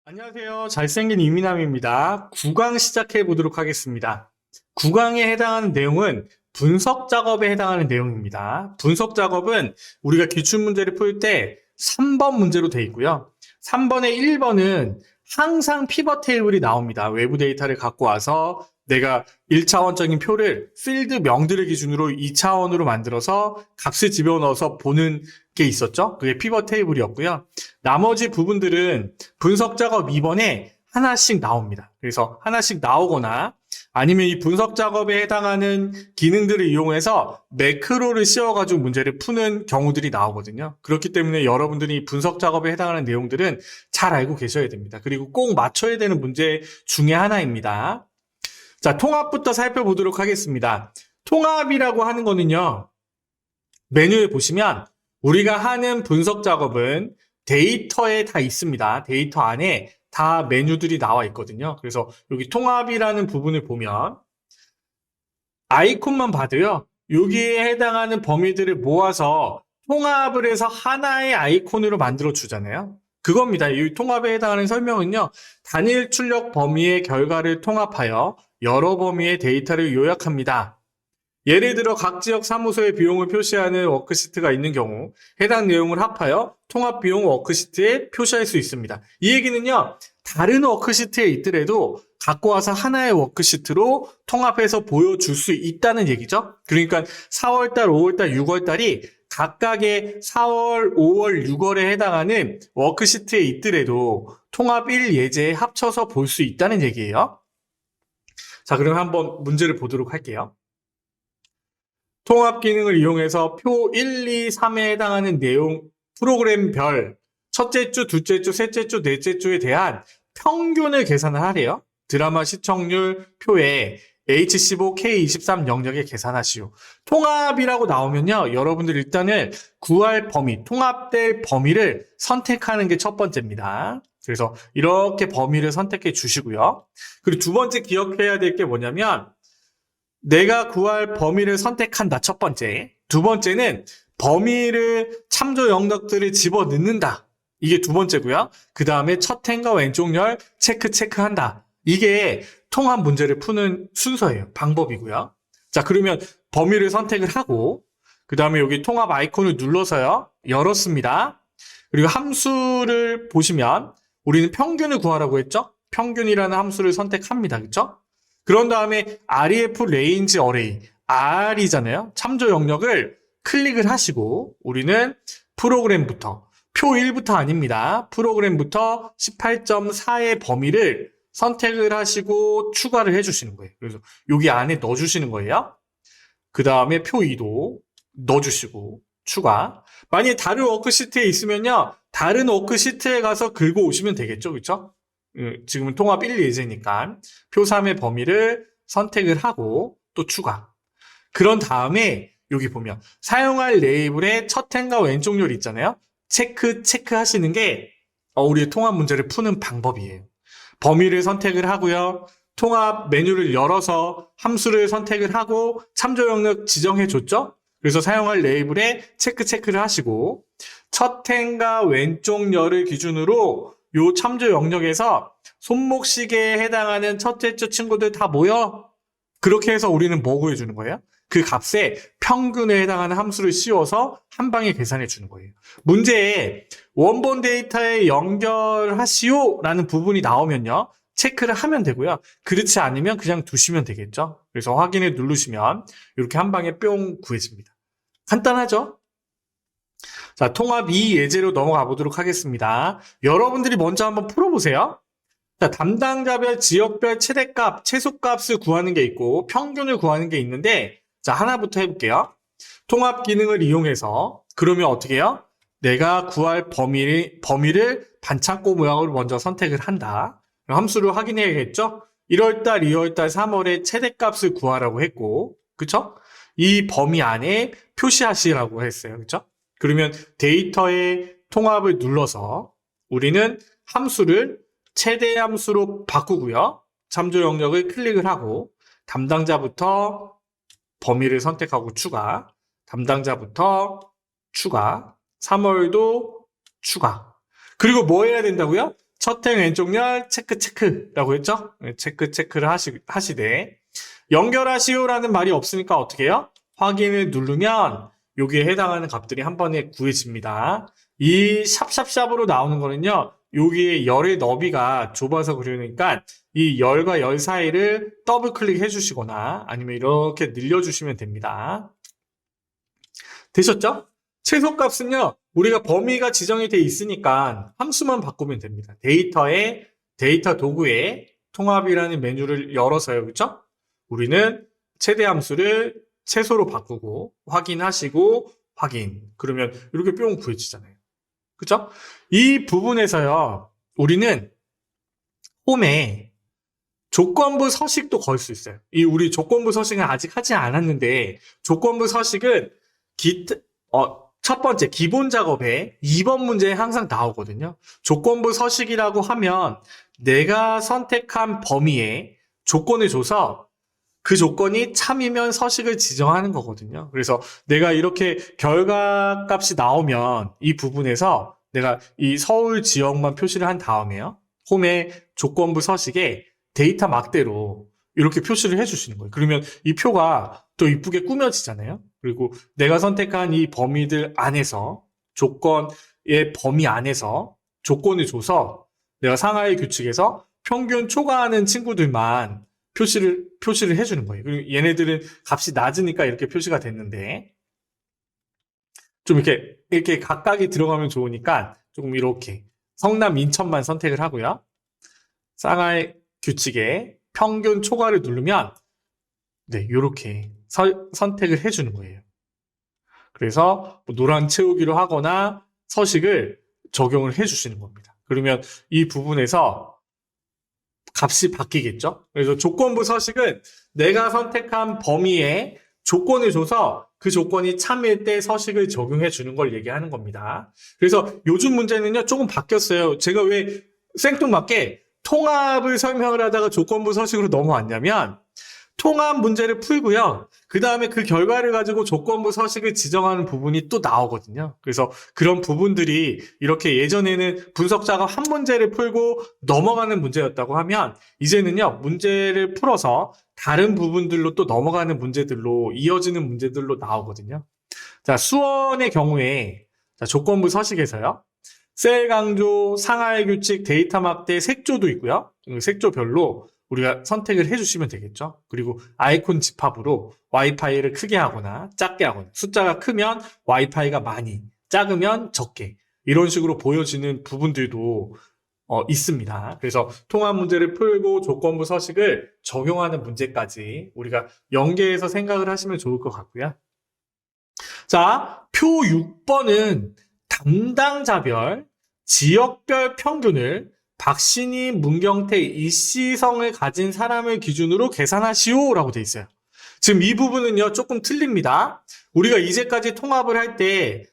안녕하세요. 잘생긴 이민남입니다. 9강 시작해 보도록 하겠습니다. 9강에 해당하는 내용은 분석 작업에 해당하는 내용입니다. 분석 작업은 우리가 기출문제를 풀 때 3번 문제로 되어 있고요. 3번에 1번은 항상 피벗 테이블이 나옵니다. 외부 데이터를 갖고 와서 내가 1차원적인 표를 필드 명들을 기준으로 2차원으로 만들어서 값을 집어넣어서 보는 게 있었죠. 그게 피벗 테이블이었고요. 나머지 부분들은 분석 작업 2번에 하나씩 나옵니다. 그래서 하나씩 나오거나 아니면 이 분석 작업에 해당하는 기능들을 이용해서 매크로를 씌워가지고 문제를 푸는 경우들이 나오거든요. 그렇기 때문에 여러분들이 분석 작업에 해당하는 내용들은 잘 알고 계셔야 됩니다. 그리고 꼭 맞춰야 되는 문제 중에 하나입니다. 자, 통합부터 살펴보도록 하겠습니다. 통합이라고 하는 거는요, 메뉴에 보시면 우리가 하는 분석 작업은 데이터에 다 있습니다. 데이터 안에 다 메뉴들이 나와 있거든요. 그래서 여기 통합이라는 부분을 보면 아이콘만 봐도요, 여기에 해당하는 범위들을 모아서 통합을 해서 하나의 아이콘으로 만들어 주잖아요. 그겁니다. 이 통합에 해당하는 설명은요, 단일 출력 범위의 결과를 통합하여 여러 범위의 데이터를 요약합니다. 예를 들어 각 지역 사무소의 비용을 표시하는 워크시트가 있는 경우 해당 내용을 합하여 통합 비용 워크시트에 표시할 수 있습니다. 이 얘기는요, 다른 워크시트에 있더라도 갖고 와서 하나의 워크시트로 통합해서 보여줄 수 있다는 얘기죠. 그러니까 4월달, 5월달, 6월달이 각각의 4월, 5월, 6월에 해당하는 워크시트에 있더라도 통합 1 예제에 합쳐서 볼 수 있다는 얘기예요. 자, 그럼 한번 문제를 보도록 할게요. 통합 기능을 이용해서 표 1, 2, 3에 해당하는 내용 프로그램별 첫째 주, 둘째 주, 셋째 주, 넷째 주에 대한 평균을 계산을 하래요. 드라마 시청률 표에 H15, K23 영역에 계산하시오. 통합이라고 나오면요, 여러분들 일단은 구할 범위, 통합될 범위를 선택하는 게 첫 번째입니다. 그래서 이렇게 범위를 선택해 주시고요. 그리고 두 번째 기억해야 될 게 뭐냐면 내가 구할 범위를 선택한다, 첫 번째. 두 번째는 범위를 참조 영역들을 집어넣는다. 이게 두 번째고요. 그 다음에 첫 행과 왼쪽 열 체크한다. 이게 통합 문제를 푸는 순서예요. 방법이고요. 자, 그러면 범위를 선택을 하고 그 다음에 여기 통합 아이콘을 눌러서요, 열었습니다. 그리고 함수를 보시면 우리는 평균을 구하라고 했죠? 평균이라는 함수를 선택합니다. 그렇죠? 그런 다음에 REF range array, R이잖아요. 참조 영역을 클릭을 하시고 우리는 프로그램부터, 표 1부터 아닙니다. 프로그램부터 18.4의 범위를 선택을 하시고 추가를 해주시는 거예요. 그래서 여기 안에 넣어주시는 거예요. 그 다음에 표 2도 넣어주시고 추가. 만약에 다른 워크시트에 있으면요, 다른 워크시트에 가서 긁어 오시면 되겠죠. 그렇죠? 지금은 통합 1 예제니까 표 3의 범위를 선택을 하고 또 추가. 그런 다음에 여기 보면 사용할 레이블의 첫 행과 왼쪽 열 있잖아요. 체크하시는 게 우리의 통합 문제를 푸는 방법이에요. 범위를 선택을 하고요. 통합 메뉴를 열어서 함수를 선택을 하고 참조 영역 지정해 줬죠. 그래서 사용할 레이블에 체크를 하시고 첫 행과 왼쪽 열을 기준으로 요 참조 영역에서 손목시계에 해당하는 첫째 주 친구들 다 모여. 그렇게 해서 우리는 뭐 구해주는 거예요? 그 값에 평균에 해당하는 함수를 씌워서 한 방에 계산해 주는 거예요. 문제에 원본 데이터에 연결하시오 라는 부분이 나오면요, 체크를 하면 되고요. 그렇지 않으면 그냥 두시면 되겠죠. 그래서 확인을 누르시면 이렇게 한 방에 뿅 구해집니다. 간단하죠? 자, 통합 2 예제로 넘어가 보도록 하겠습니다. 여러분들이 먼저 한번 풀어보세요. 자, 담당자별, 지역별 최대값, 최소값을 구하는 게 있고 평균을 구하는 게 있는데, 자, 하나부터 해볼게요. 통합 기능을 이용해서 그러면 어떻게 해요? 내가 구할 범위를 반창고 모양으로 먼저 선택을 한다. 함수를 확인해야겠죠? 1월달, 2월달, 3월에 최대값을 구하라고 했고, 그쵸? 이 범위 안에 표시하시라고 했어요. 그쵸? 그러면 데이터의 통합을 눌러서 우리는 함수를 최대 함수로 바꾸고요. 참조 영역을 클릭을 하고 담당자부터 범위를 선택하고 추가, 담당자부터 추가, 3월도 추가. 그리고 뭐 해야 된다고요? 첫 행 왼쪽 열 체크라고 했죠? 네, 체크를 하시되 연결하시오라는 말이 없으니까 어떻게 해요? 확인을 누르면 여기에 해당하는 값들이 한 번에 구해집니다. 이 샵샵샵으로 나오는 거는요. 여기에 열의 너비가 좁아서 그러니까 이 열과 열 사이를 더블 클릭해 주시거나 아니면 이렇게 늘려주시면 됩니다. 되셨죠? 최소값은요. 우리가 범위가 지정이 돼 있으니까 함수만 바꾸면 됩니다. 데이터 도구에 통합이라는 메뉴를 열어서요. 그렇죠? 우리는 최대 함수를 최소로 바꾸고 확인하시고 확인. 그러면 이렇게 뿅 구해지잖아요. 그렇죠? 이 부분에서요. 우리는 홈에 조건부 서식도 걸 수 있어요. 우리 조건부 서식은 아직 하지 않았는데 조건부 서식은 첫 번째 기본 작업에 2번 문제에 항상 나오거든요. 조건부 서식이라고 하면 내가 선택한 범위에 조건을 줘서 그 조건이 참이면 서식을 지정하는 거거든요. 그래서 내가 이렇게 결과값이 나오면 이 부분에서 내가 이 서울 지역만 표시를 한 다음에요. 홈의 조건부 서식에 데이터 막대로 이렇게 표시를 해주시는 거예요. 그러면 이 표가 또 이쁘게 꾸며지잖아요. 그리고 내가 선택한 이 범위들 안에서 조건의 범위 안에서 조건을 줘서 내가 상하이 규칙에서 평균 초과하는 친구들만 표시를 해주는 거예요. 그리고 얘네들은 값이 낮으니까 이렇게 표시가 됐는데 좀 이렇게 각각이 들어가면 좋으니까 조금 이렇게 성남 인천만 선택을 하고요. 상하이 규칙에 평균 초과를 누르면 네, 이렇게 선택을 해주는 거예요. 그래서 노란 채우기로 하거나 서식을 적용을 해주시는 겁니다. 그러면 이 부분에서 값이 바뀌겠죠? 그래서 조건부 서식은 내가 선택한 범위에 조건을 줘서 그 조건이 참일 때 서식을 적용해 주는 걸 얘기하는 겁니다. 그래서 요즘 문제는요, 조금 바뀌었어요. 제가 왜 생뚱맞게 통합을 설명을 하다가 조건부 서식으로 넘어왔냐면, 통합 문제를 풀고요. 그 다음에 그 결과를 가지고 조건부 서식을 지정하는 부분이 또 나오거든요. 그래서 그런 부분들이 이렇게 예전에는 분석 작업 한 문제를 풀고 넘어가는 문제였다고 하면 이제는요, 문제를 풀어서 다른 부분들로 또 넘어가는 문제들로 이어지는 문제들로 나오거든요. 자, 수원의 경우에 조건부 서식에서요. 셀 강조, 상하이 규칙, 데이터 막대, 색조도 있고요. 색조별로 우리가 선택을 해주시면 되겠죠. 그리고 아이콘 집합으로 와이파이를 크게 하거나 작게 하거나 숫자가 크면 와이파이가 많이, 작으면 적게 이런 식으로 보여지는 부분들도 있습니다. 그래서 통합 문제를 풀고 조건부 서식을 적용하는 문제까지 우리가 연계해서 생각을 하시면 좋을 것 같고요. 자, 표 6번은 담당자별, 지역별 평균을 박신희, 문경태, 이씨성을 가진 사람을 기준으로 계산하시오 라고 돼 있어요. 지금 이 부분은요, 조금 틀립니다. 우리가 이제까지 통합을 할 때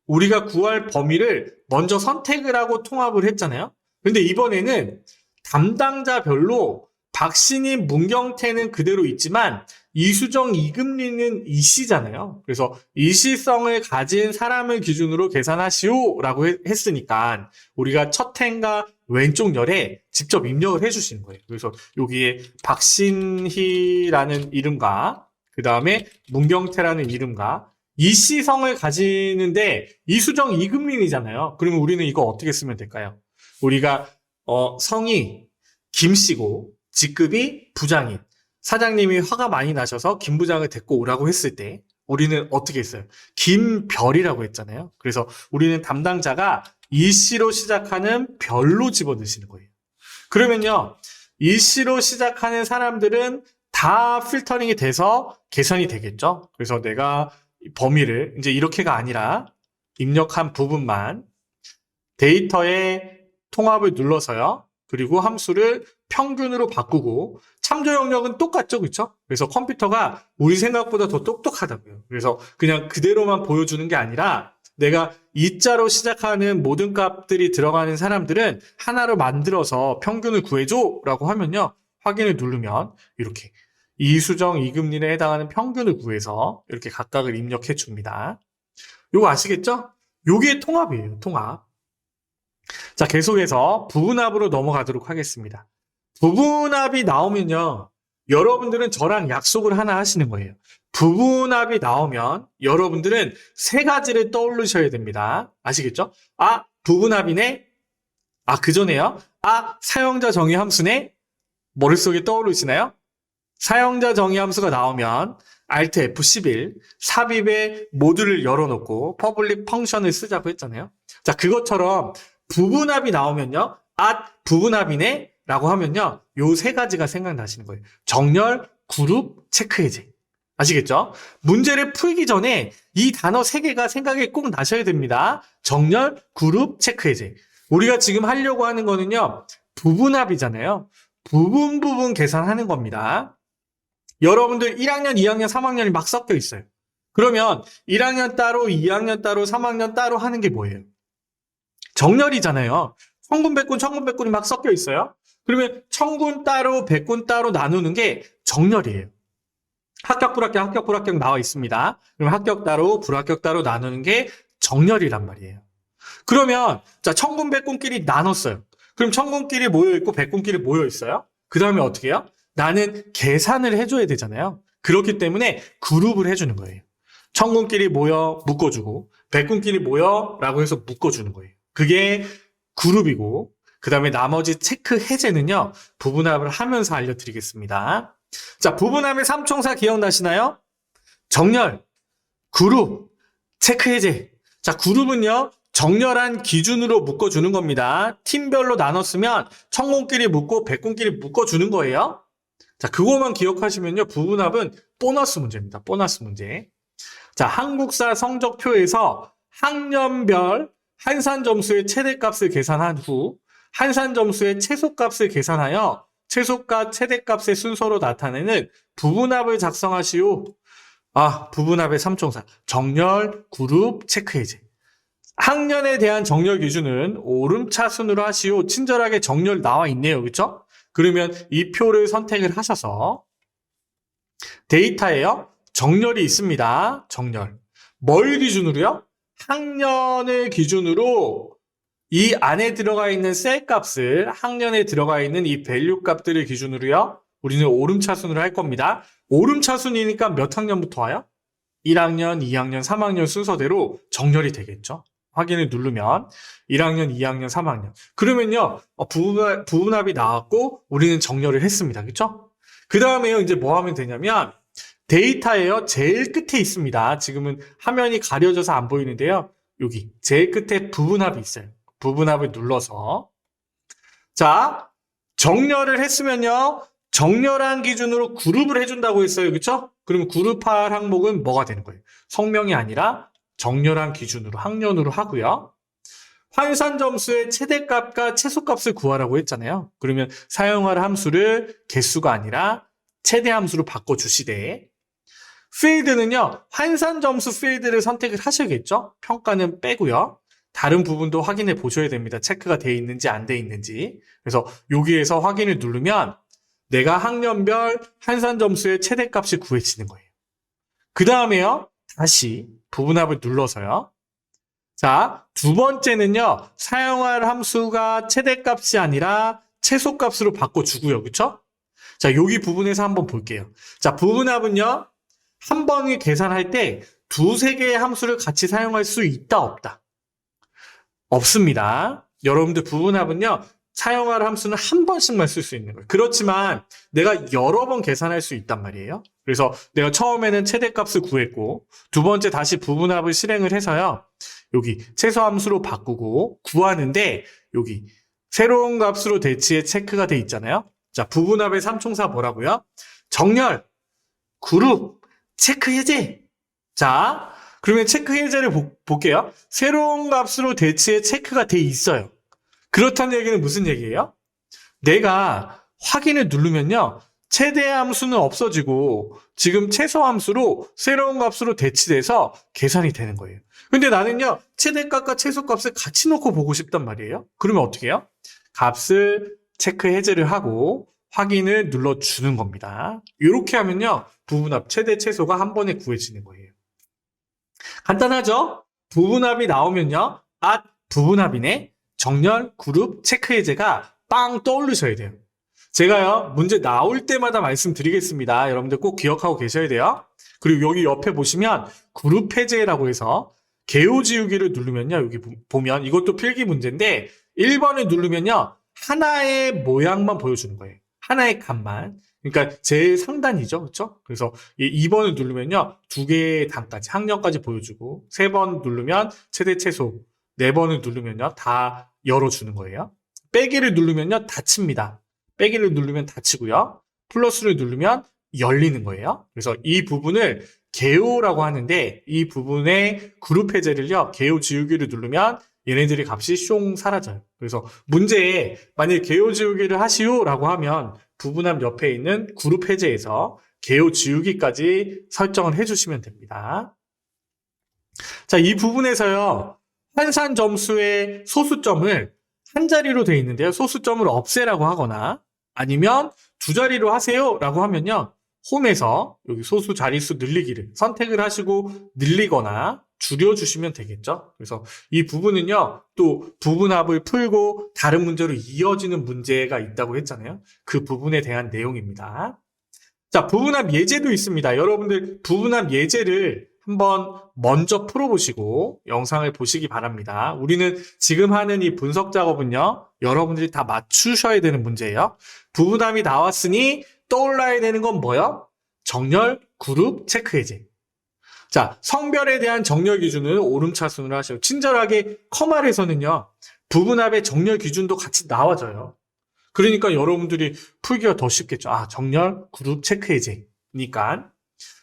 우리가 구할 범위를 먼저 선택을 하고 통합을 했잖아요. 근데 이번에는 담당자별로 박신희, 문경태는 그대로 있지만 이수정, 이금리는 이씨잖아요. 그래서 이씨성을 가진 사람을 기준으로 계산하시오 라고 했으니까 우리가 첫 행과 왼쪽 열에 직접 입력을 해주시는 거예요. 그래서 여기에 박신희라는 이름과 그 다음에 문경태라는 이름과 이씨성을 가지는데 이수정, 이금린이잖아요. 그러면 우리는 이거 어떻게 쓰면 될까요? 우리가 성이 김씨고 직급이 부장인 사장님이 화가 많이 나셔서 김 부장을 데리고 오라고 했을 때 우리는 어떻게 했어요? 김별이라고 했잖아요. 그래서 우리는 담당자가 이씨로 시작하는 별로 집어넣으시는 거예요. 그러면요, 이씨로 시작하는 사람들은 다 필터링이 돼서 계산이 되겠죠. 그래서 내가 범위를 이제 이렇게가 아니라 입력한 부분만 데이터에 통합을 눌러서요. 그리고 함수를 평균으로 바꾸고 참조 영역은 똑같죠, 그렇죠? 그래서 컴퓨터가 우리 생각보다 더 똑똑하다고요. 그래서 그냥 그대로만 보여주는 게 아니라 내가 이자로 시작하는 모든 값들이 들어가는 사람들은 하나로 만들어서 평균을 구해줘라고 하면요, 확인을 누르면 이렇게 이수정, 이금리에 해당하는 평균을 구해서 이렇게 각각을 입력해 줍니다. 요거 아시겠죠? 요게 통합이에요, 통합. 자, 계속해서 부분합으로 넘어가도록 하겠습니다. 부분합이 나오면요, 여러분들은 저랑 약속을 하나 하시는 거예요. 부분합이 나오면 여러분들은 세 가지를 떠올리셔야 됩니다. 아시겠죠? 아, 부분합이네? 아, 그전에요? 아, 사용자 정의 함수네? 머릿속에 떠오르시나요? 사용자 정의 함수가 나오면 Alt F11 삽입에 모듈을 열어놓고 퍼블릭 펑션을 쓰자고 했잖아요. 자, 그것처럼 부분합이 나오면요, 아, 부분합이네? 라고 하면요, 요 세 가지가 생각나시는 거예요. 정렬, 그룹, 체크 해제. 아시겠죠? 문제를 풀기 전에 이 단어 세 개가 생각에 꼭 나셔야 됩니다. 정렬, 그룹, 체크 해제. 우리가 지금 하려고 하는 거는요, 부분합이잖아요. 부분 계산하는 겁니다. 여러분들 1학년, 2학년, 3학년이 막 섞여 있어요. 그러면 1학년 따로, 2학년 따로, 3학년 따로 하는 게 뭐예요? 정렬이잖아요. 천군, 백군, 천군, 백군이 막 섞여 있어요. 그러면 천군 따로, 백군 따로 나누는 게 정렬이에요. 합격, 불합격, 합격, 불합격 나와 있습니다. 그럼 합격 따로, 불합격 따로 나누는 게 정렬이란 말이에요. 그러면 자, 천군, 백군끼리 나눴어요. 그럼 천군끼리 모여있고 백군끼리 모여있어요. 그 다음에 어떻게 해요? 나는 계산을 해줘야 되잖아요. 그렇기 때문에 그룹을 해주는 거예요. 천군끼리 모여 묶어주고 백군끼리 모여 라고 해서 묶어주는 거예요. 그게 그룹이고, 그 다음에 나머지 체크 해제는요, 부분합을 하면서 알려드리겠습니다. 자, 부분합의 삼총사 기억나시나요? 정렬, 그룹, 체크 해제. 자, 그룹은요, 정렬한 기준으로 묶어주는 겁니다. 팀별로 나눴으면 천군끼리 묶고 백군끼리 묶어주는 거예요. 자, 그거만 기억하시면요, 부분합은 보너스 문제입니다. 보너스 문제. 자, 한국사 성적표에서 학년별 한산점수의 최대값을 계산한 후 한산점수의 최소값을 계산하여 최소값, 최대값의 순서로 나타내는 부분합을 작성하시오. 아, 부분합의 삼총사. 정렬, 그룹, 체크 해제. 학년에 대한 정렬 기준은 오름차순으로 하시오. 친절하게 정렬 나와 있네요. 그렇죠? 그러면 이 표를 선택을 하셔서 데이터에요, 정렬이 있습니다. 정렬. 뭘 기준으로요? 학년을 기준으로 이 안에 들어가 있는 셀 값을, 학년에 들어가 있는 이 밸류 값들을 기준으로요, 우리는 오름차순으로 할 겁니다. 오름차순이니까 몇 학년부터 와요? 1학년, 2학년, 3학년 순서대로 정렬이 되겠죠. 확인을 누르면 1학년, 2학년, 3학년. 그러면요, 부분합이 나왔고 우리는 정렬을 했습니다. 그렇죠? 그 다음에요, 이제 뭐 하면 되냐면 데이터에요, 제일 끝에 있습니다. 지금은 화면이 가려져서 안 보이는데요. 여기 제일 끝에 부분합이 있어요. 부분합을 눌러서, 자, 정렬을 했으면요, 정렬한 기준으로 그룹을 해준다고 했어요. 그렇죠? 그럼 그룹할 항목은 뭐가 되는 거예요? 성명이 아니라 정렬한 기준으로, 학년으로 하고요. 환산점수의 최대값과 최소값을 구하라고 했잖아요. 그러면 사용할 함수를 개수가 아니라 최대 함수로 바꿔주시되, 필드는요, 환산점수 필드를 선택을 하셔야겠죠? 평가는 빼고요. 다른 부분도 확인해 보셔야 됩니다. 체크가 돼 있는지 안 돼 있는지. 그래서 여기에서 확인을 누르면 내가 학년별 환산점수의 최대값이 구해지는 거예요. 그 다음에요, 다시 부분합을 눌러서요. 자, 두 번째는요, 사용할 함수가 최대값이 아니라 최소값으로 바꿔주고요. 그쵸? 자, 여기 부분에서 한번 볼게요. 자, 부분합은요, 한 번에 계산할 때 두세 개의 함수를 같이 사용할 수 있다, 없다? 없습니다. 여러분들 부분합은요, 사용할 함수는 한 번씩만 쓸 수 있는 거예요. 그렇지만 내가 여러 번 계산할 수 있단 말이에요. 그래서 내가 처음에는 최대값을 구했고 두 번째 다시 부분합을 실행을 해서요, 여기 최소함수로 바꾸고 구하는데 여기 새로운 값으로 대치에 체크가 돼 있잖아요. 자, 부분합의 삼총사 뭐라고요? 정렬, 그룹, 체크 해제. 자, 그러면 체크 해제를 볼게요. 새로운 값으로 대치에 체크가 돼 있어요. 그렇다는 얘기는 무슨 얘기예요? 내가 확인을 누르면요, 최대 함수는 없어지고 지금 최소 함수로 새로운 값으로 대치돼서 계산이 되는 거예요. 근데 나는요, 최대값과 최소값을 같이 놓고 보고 싶단 말이에요. 그러면 어떻게 해요? 값을 체크 해제를 하고 확인을 눌러주는 겁니다. 이렇게 하면요, 부분합 최대 최소가 한 번에 구해지는 거예요. 간단하죠? 부분합이 나오면요, 아, 부분합이네. 정렬, 그룹, 체크 해제가 빵 떠오르셔야 돼요. 제가요, 문제 나올 때마다 말씀드리겠습니다. 여러분들 꼭 기억하고 계셔야 돼요. 그리고 여기 옆에 보시면 그룹 해제라고 해서 개요 지우기를 누르면요. 여기 보면 이것도 필기 문제인데 1번을 누르면요. 하나의 모양만 보여주는 거예요. 하나의 값만. 그러니까 제일 상단이죠. 그렇죠? 그래서 2번을 누르면요. 두 개의 단까지, 학년까지 보여주고 3번 누르면 최대 최소, 4번을 누르면요. 다 열어주는 거예요. 빼기를 누르면요. 닫힙니다. 빼기를 누르면 닫히고요. 플러스를 누르면 열리는 거예요. 그래서 이 부분을 개요라고 하는데 이 부분의 그룹 해제를요. 개요 지우기를 누르면 얘네들이 값이 숑 사라져요. 그래서 문제에 만약에 개요 지우기를 하시오라고 하면 부분함 옆에 있는 그룹 해제에서 개요 지우기까지 설정을 해주시면 됩니다. 자, 이 부분에서요. 환산 점수의 소수점을 한 자리로 되어 있는데요. 소수점을 없애라고 하거나 아니면 두 자리로 하세요 라고 하면요. 홈에서 여기 소수 자릿수 늘리기를 선택을 하시고 늘리거나 줄여주시면 되겠죠. 그래서 이 부분은요. 또 부분합을 풀고 다른 문제로 이어지는 문제가 있다고 했잖아요. 그 부분에 대한 내용입니다. 자, 부분합 예제도 있습니다. 여러분들 부분합 예제를 한번 먼저 풀어보시고 영상을 보시기 바랍니다. 우리는 지금 하는 이 분석 작업은요. 여러분들이 다 맞추셔야 되는 문제예요. 부분합이 나왔으니 떠올라야 되는 건 뭐요? 정렬, 그룹, 체크 해제. 자, 성별에 대한 정렬 기준은 오름차순으로 하시고 친절하게 커말에서는요. 부분합의 정렬 기준도 같이 나와져요. 그러니까 여러분들이 풀기가 더 쉽겠죠. 아, 정렬, 그룹, 체크 해제니까.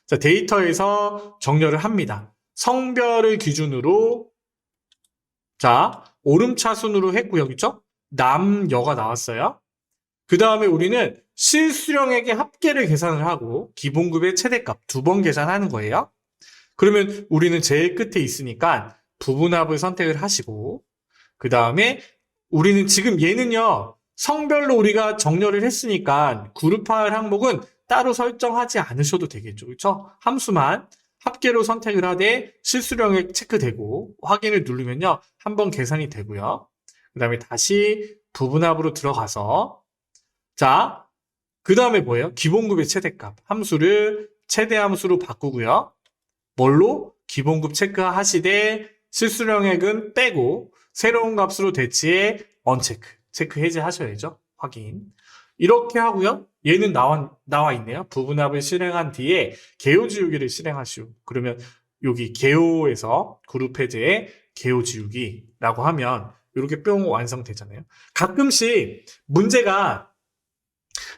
자, 데이터에서 정렬을 합니다. 성별을 기준으로 자, 오름차순으로 했고요. 그렇죠? 남, 여가 나왔어요. 그 다음에 우리는 실수령액의 합계를 계산을 하고 기본급의 최대값 2번 계산하는 거예요. 그러면 우리는 제일 끝에 있으니까 부분합을 선택을 하시고 그 다음에 우리는 지금 얘는요. 성별로 우리가 정렬을 했으니까 그룹화할 항목은 따로 설정하지 않으셔도 되겠죠. 그렇죠? 함수만 합계로 선택을 하되 실수령액 체크되고 확인을 누르면요. 한번 계산이 되고요. 그 다음에 다시 부분합으로 들어가서 자, 그 다음에 뭐예요? 기본급의 최대값. 함수를 최대 함수로 바꾸고요. 뭘로? 기본급 체크하시되 실수령액은 빼고 새로운 값으로 대치해 언체크. 체크 해제하셔야죠. 확인. 이렇게 하고요. 얘는 나와 있네요. 부분합을 실행한 뒤에 개요 지우기를 실행하시오. 그러면 여기 개요에서 그룹 해제에 개요 지우기라고 하면 이렇게 뿅 완성되잖아요. 가끔씩 문제가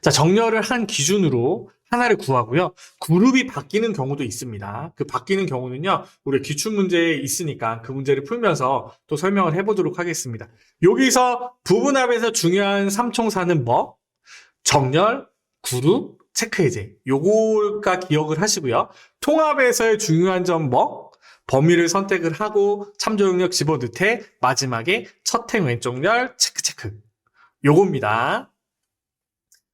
자, 정렬을 한 기준으로 하나를 구하고요. 그룹이 바뀌는 경우도 있습니다. 그 바뀌는 경우는요. 우리 기출문제에 있으니까 그 문제를 풀면서 또 설명을 해보도록 하겠습니다. 여기서 부분합에서 중요한 삼총사는 뭐? 정렬, 그룹, 체크 해제. 요거가 기억을 하시고요. 통합에서의 중요한 점 뭐? 범위를 선택을 하고 참조 영역 집어넣되 마지막에 첫행 왼쪽 열 체크. 요겁니다.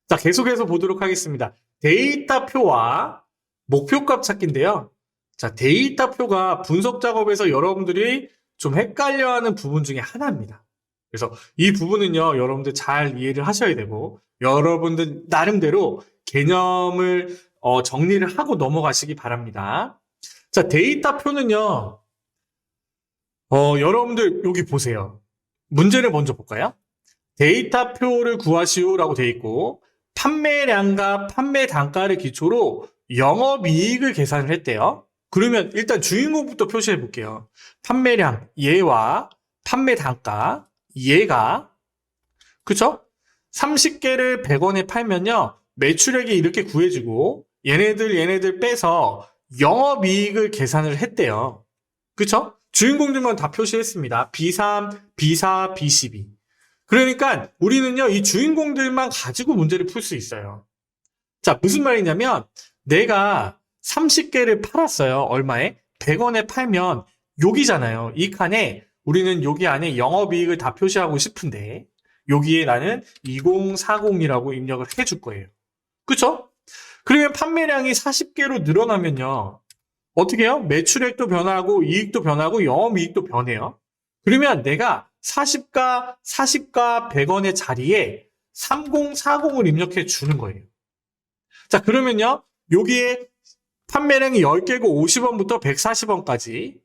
자, 계속해서 보도록 하겠습니다. 데이터표와 목표값 찾기인데요. 자, 데이터표가 분석 작업에서 여러분들이 좀 헷갈려하는 부분 중에 하나입니다. 그래서 이 부분은요, 여러분들 잘 이해를 하셔야 되고, 여러분들 나름대로 개념을 정리를 하고 넘어가시기 바랍니다. 자, 데이터표는요, 여러분들 여기 보세요. 문제를 먼저 볼까요? 데이터표를 구하시오라고 되어 있고, 판매량과 판매 단가를 기초로 영업이익을 계산을 했대요. 그러면 일단 주인공부터 표시해 볼게요. 판매량 얘와 판매 단가 얘가 그쵸? 30개를 100원에 팔면요. 매출액이 이렇게 구해지고 얘네들 빼서 영업이익을 계산을 했대요. 그쵸? 주인공들만 다 표시했습니다. B3, B4, B12. 그러니까 우리는요, 이 주인공들만 가지고 문제를 풀 수 있어요. 자, 무슨 말이냐면 내가 30개를 팔았어요. 얼마에? 100원에 팔면 여기잖아요. 이 칸에 우리는 여기 안에 영업이익을 다 표시하고 싶은데 여기에 나는 2040이라고 입력을 해줄 거예요. 그쵸? 그러면 판매량이 40개로 늘어나면요. 어떻게 해요? 매출액도 변하고 이익도 변하고 영업이익도 변해요. 그러면 내가 40가 100원의 자리에 3040을 입력해 주는 거예요. 자, 그러면요. 여기에 판매량이 10개고 50원부터 140원까지,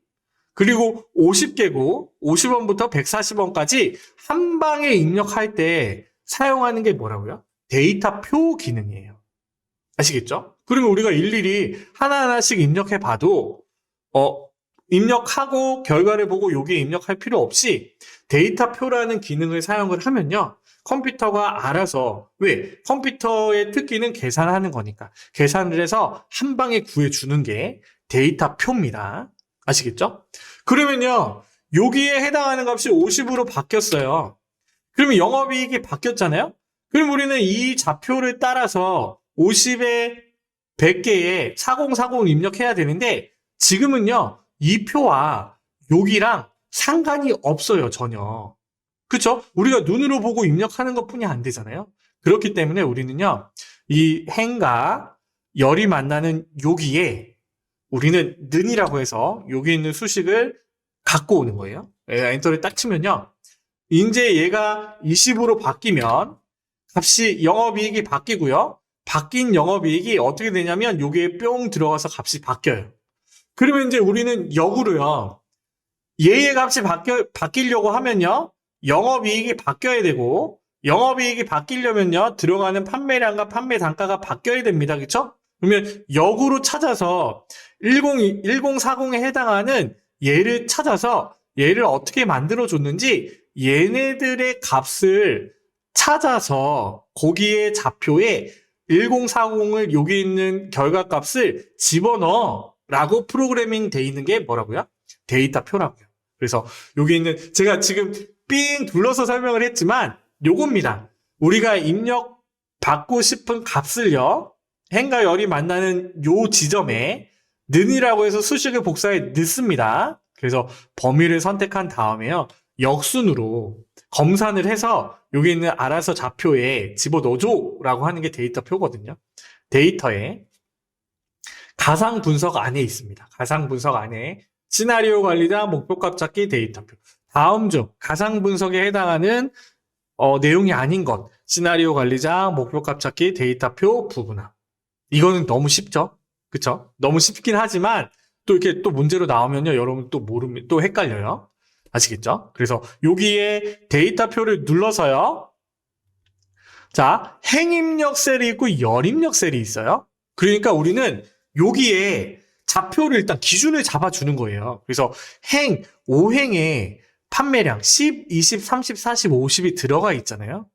그리고 50개고 50원부터 140원까지 한 방에 입력할 때 사용하는 게 뭐라고요? 데이터표 기능이에요. 아시겠죠? 그러면 우리가 일일이 하나하나씩 입력해 봐도 입력하고 결과를 보고 여기에 입력할 필요 없이 데이터표라는 기능을 사용을 하면요. 컴퓨터가 알아서, 왜? 컴퓨터의 특기는 계산하는 거니까 계산을 해서 한 방에 구해주는 게 데이터표입니다. 아시겠죠? 그러면요. 여기에 해당하는 값이 50으로 바뀌었어요. 그러면 영업이익이 바뀌었잖아요? 그럼 우리는 이 좌표를 따라서 50에 100개에 4040을 입력해야 되는데 지금은요. 이 표와 여기랑 상관이 없어요. 전혀. 그쵸? 우리가 눈으로 보고 입력하는 것뿐이 안 되잖아요. 그렇기 때문에 우리는요. 이 행과 열이 만나는 여기에 우리는 는이라고 해서 여기 있는 수식을 갖고 오는 거예요. 엔터를 딱 치면요. 이제 얘가 20으로 바뀌면 값이 영업이익이 바뀌고요. 바뀐 영업이익이 어떻게 되냐면 여기에 뿅 들어가서 값이 바뀌어요. 그러면 이제 우리는 역으로요. 얘의 값이 바뀌려고 하면요. 영업이익이 바뀌어야 되고 영업이익이 바뀌려면요. 들어가는 판매량과 판매 단가가 바뀌어야 됩니다. 그렇죠? 그러면 역으로 찾아서 1040에 해당하는 얘를 찾아서 얘를 어떻게 만들어줬는지 얘네들의 값을 찾아서 거기에 좌표에 1040을 여기 있는 결과값을 집어넣어 라고 프로그래밍 돼 있는 게 뭐라고요? 데이터표라고요. 그래서 여기 있는 제가 지금 삥 둘러서 설명을 했지만 요겁니다. 우리가 입력 받고 싶은 값을요. 행과 열이 만나는 요 지점에 는이라고 해서 수식을 복사해 넣습니다. 그래서 범위를 선택한 다음에요. 역순으로 검산을 해서 여기 있는 알아서 좌표에 집어넣어줘 라고 하는 게 데이터표거든요. 데이터에 가상 분석 안에 있습니다. 가상 분석 안에 시나리오 관리자 목표값 찾기 데이터표. 다음 중 가상 분석에 해당하는 내용이 아닌 것. 시나리오 관리자 목표값 찾기 데이터표 부분화. 이거는 너무 쉽죠? 그쵸? 너무 쉽긴 하지만 또 이렇게 또 문제로 나오면요. 여러분 또 헷갈려요. 아시겠죠? 그래서 여기에 데이터표를 눌러서요. 자, 행입력 셀이 있고 열입력 셀이 있어요. 그러니까 우리는 여기에 좌표를 일단 기준을 잡아주는 거예요. 그래서 5행에 판매량 10, 20, 30, 40, 50이 들어가 있잖아요.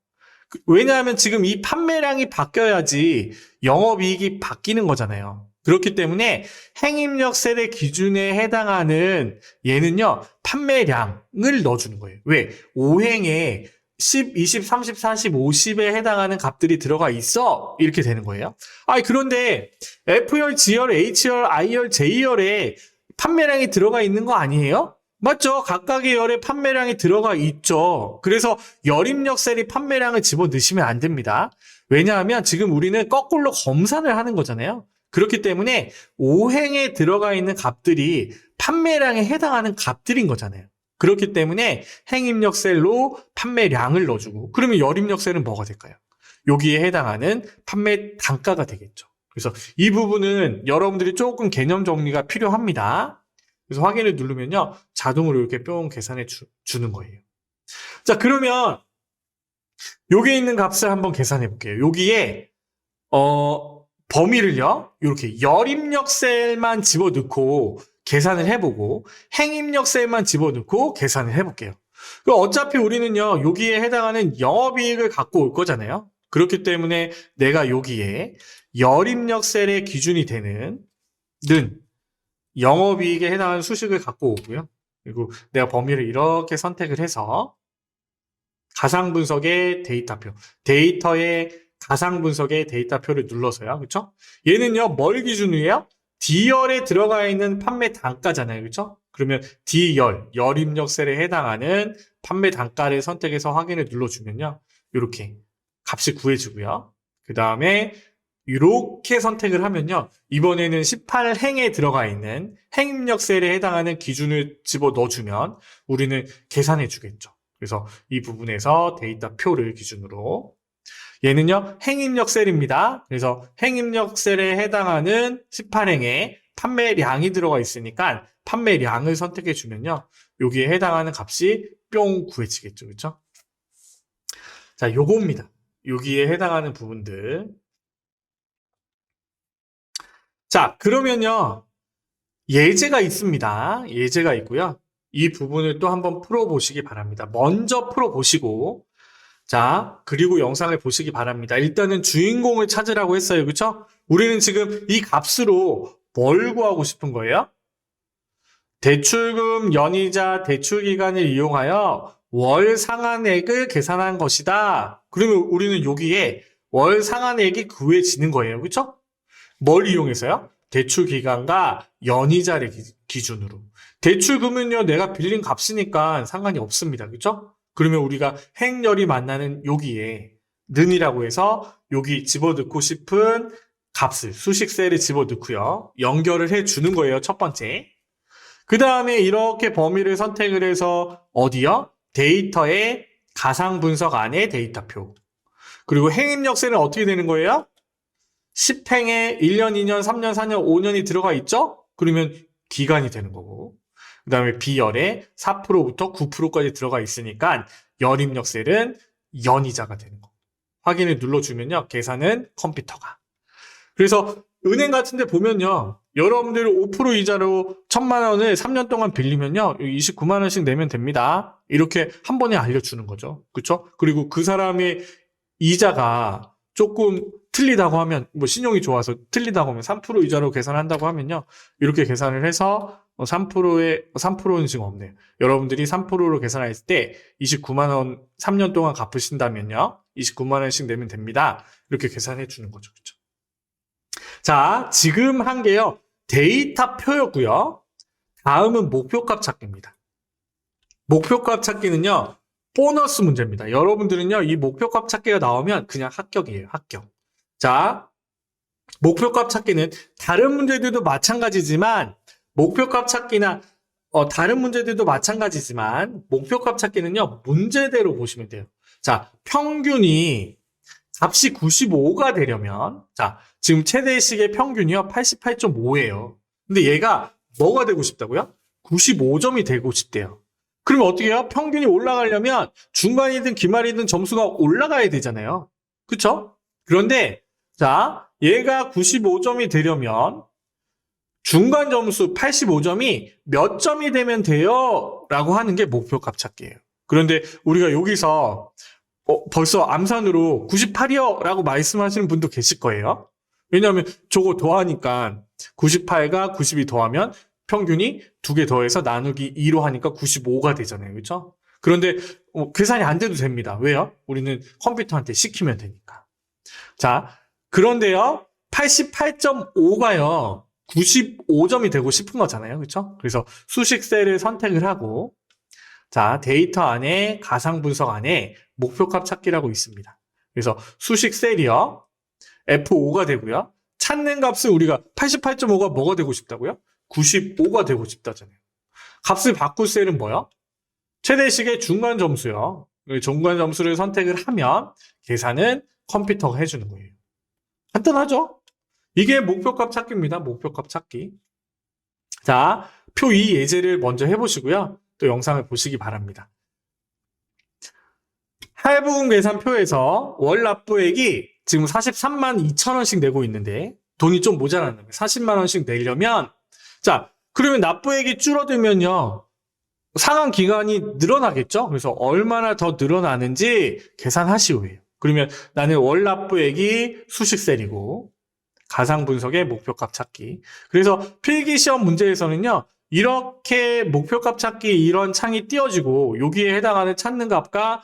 왜냐하면 지금 이 판매량이 바뀌어야지 영업이익이 바뀌는 거잖아요. 그렇기 때문에 행입력 셀의 기준에 해당하는 얘는요. 판매량을 넣어주는 거예요. 왜? 5행에 10, 20, 30, 40, 50에 해당하는 값들이 들어가 있어. 이렇게 되는 거예요. 그런데 F열, G열, H열, I열, J열에 판매량이 들어가 있는 거 아니에요? 맞죠? 각각의 열에 판매량이 들어가 있죠. 그래서 열입력 셀이 판매량을 집어넣으시면 안 됩니다. 왜냐하면 지금 우리는 거꾸로 검산을 하는 거잖아요. 그렇기 때문에 5행에 들어가 있는 값들이 판매량에 해당하는 값들인 거잖아요. 그렇기 때문에 행입력 셀로 판매량을 넣어주고 그러면 열입력 셀은 뭐가 될까요? 여기에 해당하는 판매 단가가 되겠죠. 그래서 이 부분은 여러분들이 조금 개념 정리가 필요합니다. 그래서 확인을 누르면요. 자동으로 이렇게 뿅 계산해 주는 거예요. 자, 그러면 여기에 있는 값을 한번 계산해 볼게요. 여기에 범위를요. 이렇게 열입력 셀만 집어넣고 계산을 해보고 행입력 셀만 집어넣고 계산을 해볼게요. 어차피 우리는요. 여기에 해당하는 영업이익을 갖고 올 거잖아요. 그렇기 때문에 내가 여기에 열입력 셀의 기준이 되는 는 영업이익에 해당하는 수식을 갖고 오고요. 그리고 내가 범위를 이렇게 선택을 해서 가상분석의 데이터표, 데이터의 가상분석의 데이터표를 눌러서요. 그렇죠? 얘는요. 뭘 기준이에요? D열에 들어가 있는 판매 단가잖아요. 그렇죠? 그러면 D열, 열입력 셀에 해당하는 판매 단가를 선택해서 확인을 눌러주면요. 이렇게 값이 구해지고요. 그 다음에 이렇게 선택을 하면요. 이번에는 18행에 들어가 있는 행입력 셀에 해당하는 기준을 집어 넣어주면 우리는 계산해 주겠죠. 그래서 이 부분에서 데이터표를 기준으로 얘는요 행입력 셀입니다. 그래서 행입력 셀에 해당하는 18행에 판매량이 들어가 있으니까 판매량을 선택해 주면요 여기에 해당하는 값이 뿅 구해지겠죠. 그렇죠? 자, 요겁니다. 여기에 해당하는 부분들. 자, 그러면요 예제가 있습니다. 예제가 있고요. 이 부분을 또 한번 풀어보시기 바랍니다. 먼저 풀어보시고 자, 그리고 영상을 보시기 바랍니다. 일단은 주인공을 찾으라고 했어요. 그쵸? 우리는 지금 이 값으로 뭘 구하고 싶은 거예요? 대출금, 연이자, 대출기간을 이용하여 월 상한액을 계산한 것이다. 그러면 우리는 여기에 월 상한액이 구해지는 거예요. 그쵸? 뭘 이용해서요? 대출기간과 연이자를 기준으로. 대출금은요, 내가 빌린 값이니까 상관이 없습니다. 그쵸? 그러면 우리가 행렬이 만나는 여기에 는이라고 해서 여기 집어넣고 싶은 값을 수식셀에 집어넣고요. 연결을 해주는 거예요. 첫 번째. 그 다음에 이렇게 범위를 선택을 해서 어디요? 데이터의 가상 분석 안에 데이터표. 그리고 행입력셀은 어떻게 되는 거예요? 10행에 1년, 2년, 3년, 4년, 5년이 들어가 있죠? 그러면 기간이 되는 거고. 그 다음에 B열에 4%부터 9%까지 들어가 있으니까 연입력셀은 연이자가 되는 거. 확인을 눌러주면요. 계산은 컴퓨터가. 그래서 은행 같은 데 보면요. 여러분들 5% 이자로 1,000만 원을 3년 동안 빌리면요. 29만 원씩 내면 됩니다. 이렇게 한 번에 알려주는 거죠. 그렇죠? 그리고 그 사람의 이자가 조금 틀리다고 하면 뭐 신용이 좋아서 틀리다고 하면 3% 이자로 계산한다고 하면요. 이렇게 계산을 해서 3%는 지금 없네요. 여러분들이 3%로 계산했을 때 29만 원 3년 동안 갚으신다면요. 29만 원씩 내면 됩니다. 이렇게 계산해 주는 거죠. 그렇죠? 자, 지금 한 게요. 데이터표였고요. 다음은 목표값 찾기입니다. 목표값 찾기는요. 보너스 문제입니다. 여러분들은요. 이 목표값 찾기가 나오면 그냥 합격이에요. 합격. 자, 목표값 찾기는 다른 문제들도 마찬가지지만 목표값 찾기나 다른 문제들도 마찬가지지만 목표값 찾기는요. 문제대로 보시면 돼요. 자, 평균이 값이 95가 되려면 자, 지금 최대식의 평균이요. 88.5예요. 근데 얘가 뭐가 되고 싶다고요? 95점이 되고 싶대요. 그러면 어떻게 해요? 평균이 올라가려면 중간이든 기말이든 점수가 올라가야 되잖아요. 그쵸? 그런데 자, 얘가 95점이 되려면 중간 점수 85점이 몇 점이 되면 돼요? 라고 하는 게 목표값 찾기예요. 그런데 우리가 여기서 벌써 암산으로 98이요? 라고 말씀하시는 분도 계실 거예요. 왜냐하면 저거 더하니까 98과 92 더하면 평균이 2개 더해서 나누기 2로 하니까 95가 되잖아요. 그렇죠? 그런데 계산이 안 돼도 됩니다. 왜요? 우리는 컴퓨터한테 시키면 되니까. 자, 그런데요. 88.5가요. 95점이 되고 싶은 거잖아요. 그렇죠? 그래서 수식 셀을 선택을 하고 자, 데이터 안에 가상 분석 안에 목표값 찾기라고 있습니다. 그래서 수식 셀이요. F5가 되고요. 찾는 값은 우리가 88.5가 뭐가 되고 싶다고요? 95가 되고 싶다잖아요. 값을 바꿀 셀은 뭐요? 최대식의 중간 점수요. 중간 점수를 선택을 하면 계산은 컴퓨터가 해주는 거예요. 간단하죠? 이게 목표값 찾기입니다. 목표값 찾기. 자, 표 2 예제를 먼저 해보시고요. 또 영상을 보시기 바랍니다. 할부금 계산표에서 월 납부액이 지금 43만 2천 원씩 내고 있는데 돈이 좀 모자라는 거예요. 40만 원씩 내려면 자, 그러면 납부액이 줄어들면요. 상환 기간이 늘어나겠죠? 그래서 얼마나 더 늘어나는지 계산하시오예요. 그러면 나는 월 납부액이 수식셀이고 가상 분석의 목표값 찾기. 그래서 필기시험 문제에서는요. 이렇게 목표값 찾기 이런 창이 띄어지고 여기에 해당하는 찾는 값과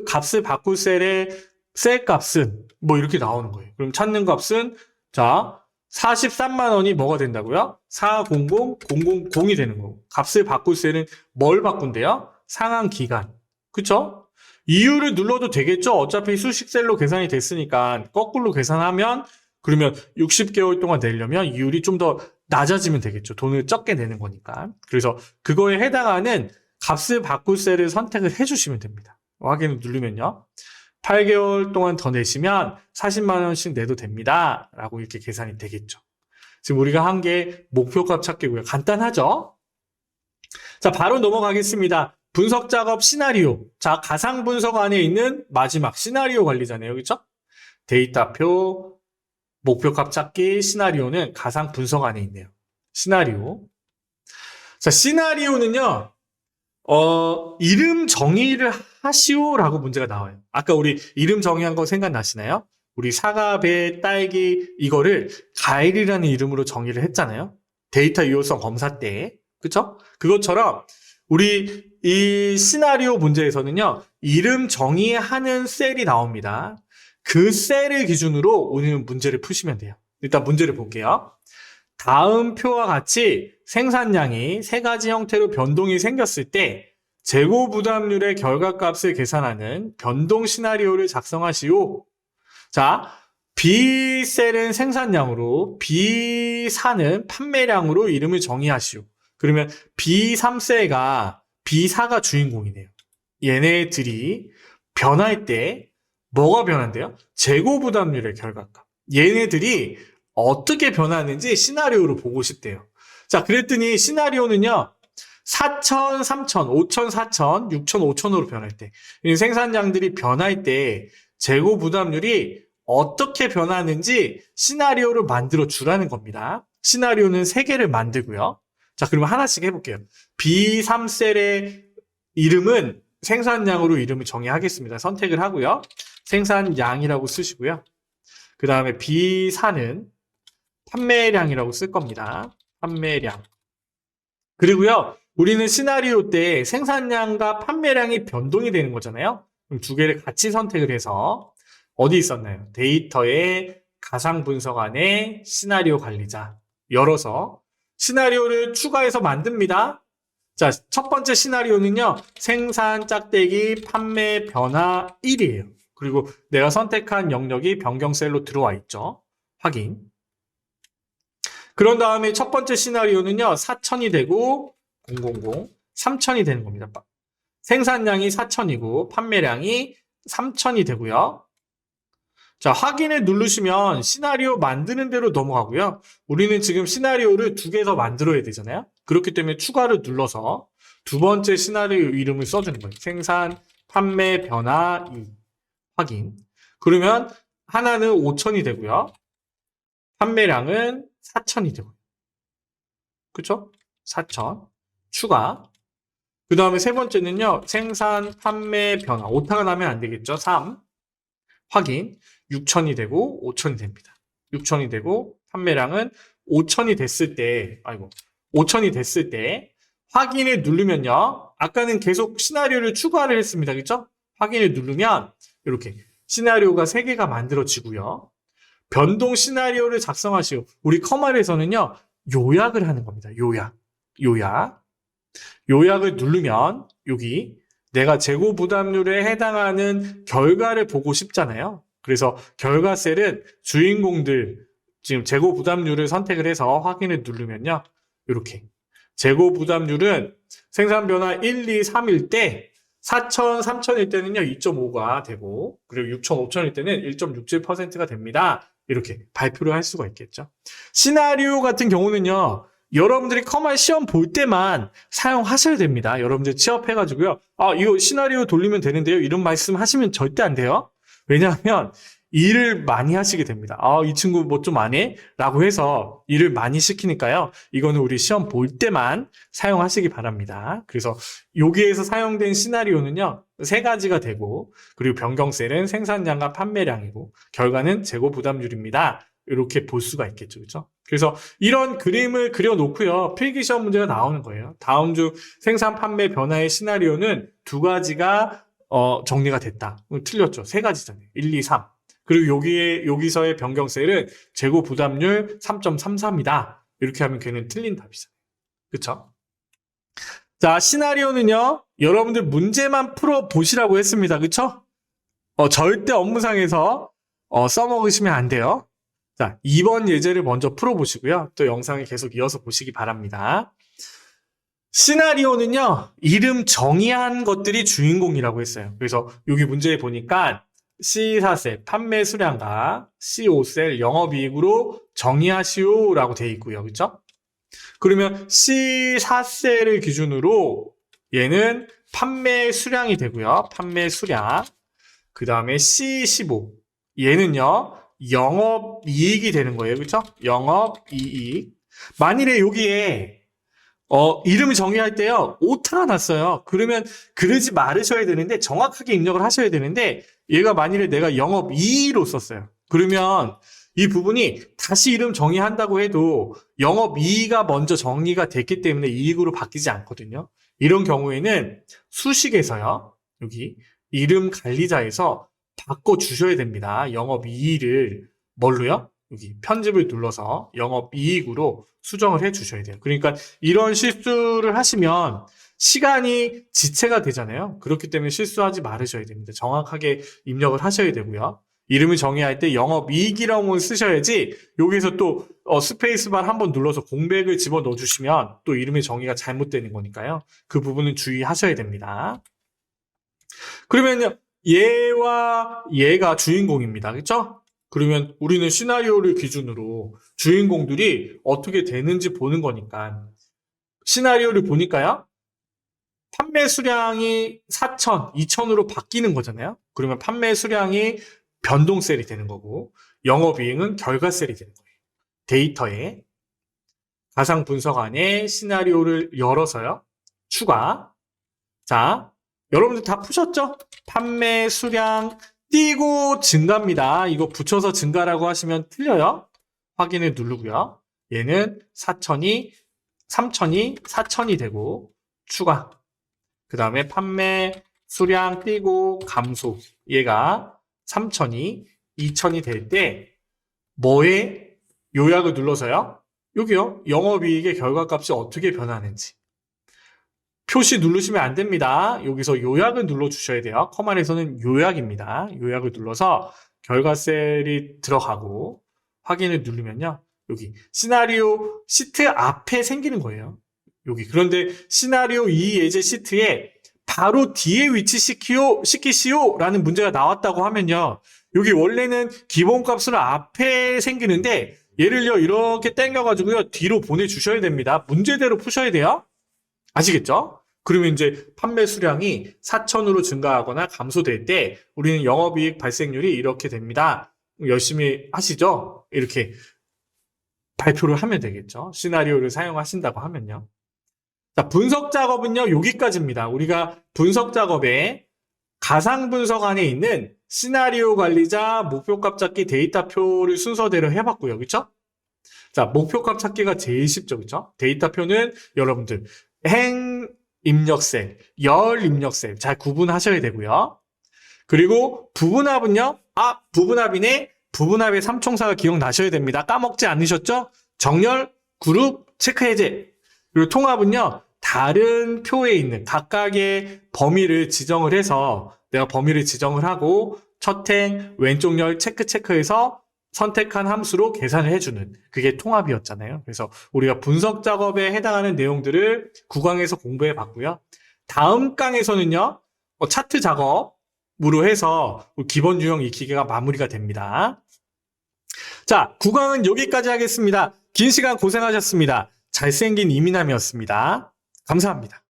값을 바꿀 셀의 셀 값은 뭐 이렇게 나오는 거예요. 그럼 찾는 값은 자 43만 원이 뭐가 된다고요? 400000이 되는 거고 값을 바꿀 셀은 뭘 바꾼대요? 상환 기간. 그쵸? 이유를 눌러도 되겠죠? 어차피 수식셀로 계산이 됐으니까 거꾸로 계산하면 그러면 60개월 동안 내려면 이율이 좀 더 낮아지면 되겠죠. 돈을 적게 내는 거니까. 그래서 그거에 해당하는 값을 바꿀 셀을 선택을 해주시면 됩니다. 확인을 누르면요. 8개월 동안 더 내시면 40만 원씩 내도 됩니다. 라고 이렇게 계산이 되겠죠. 지금 우리가 한 게 목표값 찾기고요. 간단하죠? 자, 바로 넘어가겠습니다. 분석 작업 시나리오. 자, 가상 분석 안에 있는 마지막 시나리오 관리잖아요. 그렇죠? 데이터표, 목표값 찾기, 시나리오는 가상 분석 안에 있네요. 시나리오. 자, 시나리오는요. 이름 정의를 하시오라고 문제가 나와요. 아까 우리 이름 정의한 거 생각나시나요? 우리 사과, 배, 딸기 이거를 가일이라는 이름으로 정의를 했잖아요. 데이터 유효성 검사 때. 그쵸? 그것처럼 우리 이 시나리오 문제에서는요. 이름 정의하는 셀이 나옵니다. 그 셀을 기준으로 오늘 문제를 푸시면 돼요. 일단 문제를 볼게요. 다음 표와 같이 생산량이 세 가지 형태로 변동이 생겼을 때 재고 부담률의 결과값을 계산하는 변동 시나리오를 작성하시오. 자, B셀은 생산량으로, B4는 판매량으로 이름을 정의하시오. 그러면 B3셀과 B4가 주인공이네요. 얘네들이 변할 때 뭐가 변한대요? 재고 부담률의 결과값. 얘네들이 어떻게 변하는지 시나리오로 보고 싶대요. 자, 그랬더니 시나리오는요. 4천, 3천, 5천, 4천, 6천, 5천으로 변할 때 생산량들이 변할 때 재고 부담률이 어떻게 변하는지 시나리오를 만들어 주라는 겁니다. 시나리오는 3개를 만들고요. 자, 그러면 하나씩 해볼게요. B3셀의 이름은 생산량으로 이름을 정의하겠습니다. 선택을 하고요. 생산량이라고 쓰시고요. 그 다음에 B4는 판매량이라고 쓸 겁니다. 판매량. 그리고요, 우리는 시나리오 때 생산량과 판매량이 변동이 되는 거잖아요. 그럼 두 개를 같이 선택을 해서 어디 있었나요? 데이터의 가상 분석 안에 시나리오 관리자 열어서 시나리오를 추가해서 만듭니다. 자, 첫 번째 시나리오는요. 생산 짝대기 판매 변화 1이에요. 그리고 내가 선택한 영역이 변경셀로 들어와 있죠. 확인. 그런 다음에 첫 번째 시나리오는요. 4천이 되고 000, 3천이 되는 겁니다. 생산량이 4천이고 판매량이 3천이 되고요. 자, 확인을 누르시면 시나리오 만드는 대로 넘어가고요. 우리는 지금 시나리오를 2개 더 만들어야 되잖아요. 그렇기 때문에 추가를 눌러서 두 번째 시나리오 이름을 써주는 거예요. 생산, 판매, 변화, 2. 확인. 그러면 하나는 5천이 되고요. 판매량은 4천이 되고요. 그쵸? 4천. 추가. 그 다음에 세 번째는요. 생산, 판매, 변화. 오타가 나면 안 되겠죠? 3. 확인. 6천이 되고 5천이 됩니다. 6천이 되고 판매량은 5천이 됐을 때 5천이 됐을 때 확인을 누르면요. 아까는 계속 시나리오를 추가를 했습니다. 그렇죠? 확인을 누르면 이렇게 시나리오가 3개가 만들어지고요. 변동 시나리오를 작성하시고 우리 커말에서는요. 요약을 하는 겁니다. 요약을 누르면 여기 내가 재고 부담률에 해당하는 결과를 보고 싶잖아요. 그래서 결과 셀은 주인공들 지금 재고 부담률을 선택을 해서 확인을 누르면요. 이렇게 재고 부담률은 생산 변화 1, 2, 3일 때 4천, 3천일 때는요. 2.5가 되고 그리고 6천, 5천일 때는 1.67%가 됩니다. 이렇게 발표를 할 수가 있겠죠. 시나리오 같은 경우는요. 여러분들이 커말 시험 볼 때만 사용하셔야 됩니다. 여러분들 취업해가지고요. 이거 시나리오 돌리면 되는데요. 이런 말씀 하시면 절대 안 돼요. 왜냐하면 일을 많이 하시게 됩니다. 이 친구 뭐 좀 안 해? 라고 해서 일을 많이 시키니까요. 이거는 우리 시험 볼 때만 사용하시기 바랍니다. 그래서 여기에서 사용된 시나리오는요. 3가지가 되고 그리고 변경셀은 생산량과 판매량이고 결과는 재고 부담률입니다. 이렇게 볼 수가 있겠죠. 그렇죠? 그래서 이런 그림을 그려놓고요. 필기시험 문제가 나오는 거예요. 다음 주 생산 판매 변화의 시나리오는 2가지가 정리가 됐다. 틀렸죠. 3가지잖아요. 1, 2, 3. 그리고 여기서의 변경셀은 재고 부담률 3.34입니다. 이렇게 하면 걔는 틀린 답이잖아요. 그쵸? 자, 시나리오는요, 여러분들 문제만 풀어보시라고 했습니다. 그쵸? 절대 업무상에서 써먹으시면 안 돼요. 자, 2번 예제를 먼저 풀어보시고요. 또 영상을 계속 이어서 보시기 바랍니다. 시나리오는요, 이름 정의한 것들이 주인공이라고 했어요. 그래서 여기 문제에 보니까 C4셀 판매 수량과 C5셀 영업이익으로 정의하시오라고 돼 있고요. 그렇죠? 그러면 C4셀을 기준으로 얘는 판매 수량이 되고요. 판매 수량. 그 다음에 C15. 얘는요, 영업이익이 되는 거예요. 그렇죠? 영업이익. 만일에 여기에 이름을 정의할 때요, 오타가 났어요. 그러면 그러지 말으셔야 되는데, 정확하게 입력을 하셔야 되는데, 얘가 만일에 내가 영업이익으로 썼어요. 그러면 이 부분이 다시 이름 정의한다고 해도 영업이익가 먼저 정의가 됐기 때문에 이익으로 바뀌지 않거든요. 이런 경우에는 수식에서요, 여기 이름 관리자에서 바꿔주셔야 됩니다. 영업이익을 뭘로요? 여기 편집을 눌러서 영업이익으로 수정을 해 주셔야 돼요. 그러니까 이런 실수를 하시면 시간이 지체가 되잖아요. 그렇기 때문에 실수하지 말으셔야 됩니다. 정확하게 입력을 하셔야 되고요. 이름을 정의할 때 영업이익이라고 쓰셔야지 여기서 또 스페이스바를 한번 눌러서 공백을 집어넣어 주시면 또 이름의 정의가 잘못되는 거니까요. 그 부분은 주의하셔야 됩니다. 그러면 얘와 얘가 주인공입니다. 그렇죠? 그러면 우리는 시나리오를 기준으로 주인공들이 어떻게 되는지 보는 거니까 시나리오를 보니까요. 판매 수량이 4,000, 2,000으로 바뀌는 거잖아요. 그러면 판매 수량이 변동셀이 되는 거고 영업이익은 결과셀이 되는 거예요. 데이터에 가상 분석 안에 시나리오를 열어서요. 추가. 자, 여러분들 다 푸셨죠? 판매 수량 띄고 증가입니다. 이거 붙여서 증가라고 하시면 틀려요. 확인을 누르고요. 얘는 4,000이 3,000이 4,000이 되고 추가. 그 다음에 판매 수량 띄고 감소. 얘가 3,000이 2,000이 될 때 뭐에 요약을 눌러서요. 여기요. 영업이익의 결과값이 어떻게 변하는지. 표시 누르시면 안 됩니다. 여기서 요약을 눌러주셔야 돼요. 커맨에서는 요약입니다. 요약을 눌러서 결과셀이 들어가고 확인을 누르면요. 여기 시나리오 시트 앞에 생기는 거예요. 여기. 그런데 시나리오 2 예제 시트에 바로 뒤에 위치시키시오 라는 문제가 나왔다고 하면요. 여기 원래는 기본값으로 앞에 생기는데 얘를요 이렇게 당겨가지고요 뒤로 보내주셔야 됩니다. 문제대로 푸셔야 돼요. 아시겠죠? 그러면 이제 판매 수량이 4,000으로 증가하거나 감소될 때 우리는 영업이익 발생률이 이렇게 됩니다. 열심히 하시죠? 이렇게 발표를 하면 되겠죠. 시나리오를 사용하신다고 하면요. 자, 분석 작업은요, 여기까지입니다. 우리가 분석 작업에 가상 분석 안에 있는 시나리오 관리자, 목표값 찾기, 데이터표를 순서대로 해봤고요. 그쵸? 자, 목표값 찾기가 제일 쉽죠. 그쵸? 데이터표는 여러분들 행 입력셀, 열 입력셀 잘 구분하셔야 되고요. 그리고 부분합은요. 부분합이네. 부분합의 삼총사가 기억나셔야 됩니다. 까먹지 않으셨죠? 정렬, 그룹, 체크 해제. 그리고 통합은요. 다른 표에 있는 각각의 범위를 지정을 해서 내가 범위를 지정을 하고 첫 행, 왼쪽 열 체크해서 선택한 함수로 계산을 해주는 그게 통합이었잖아요. 그래서 우리가 분석 작업에 해당하는 내용들을 9강에서 공부해 봤고요. 다음 강에서는요. 차트 작업으로 해서 기본 유형 익히기가 마무리가 됩니다. 자, 9강은 여기까지 하겠습니다. 긴 시간 고생하셨습니다. 잘생긴 이민남이었습니다. 감사합니다.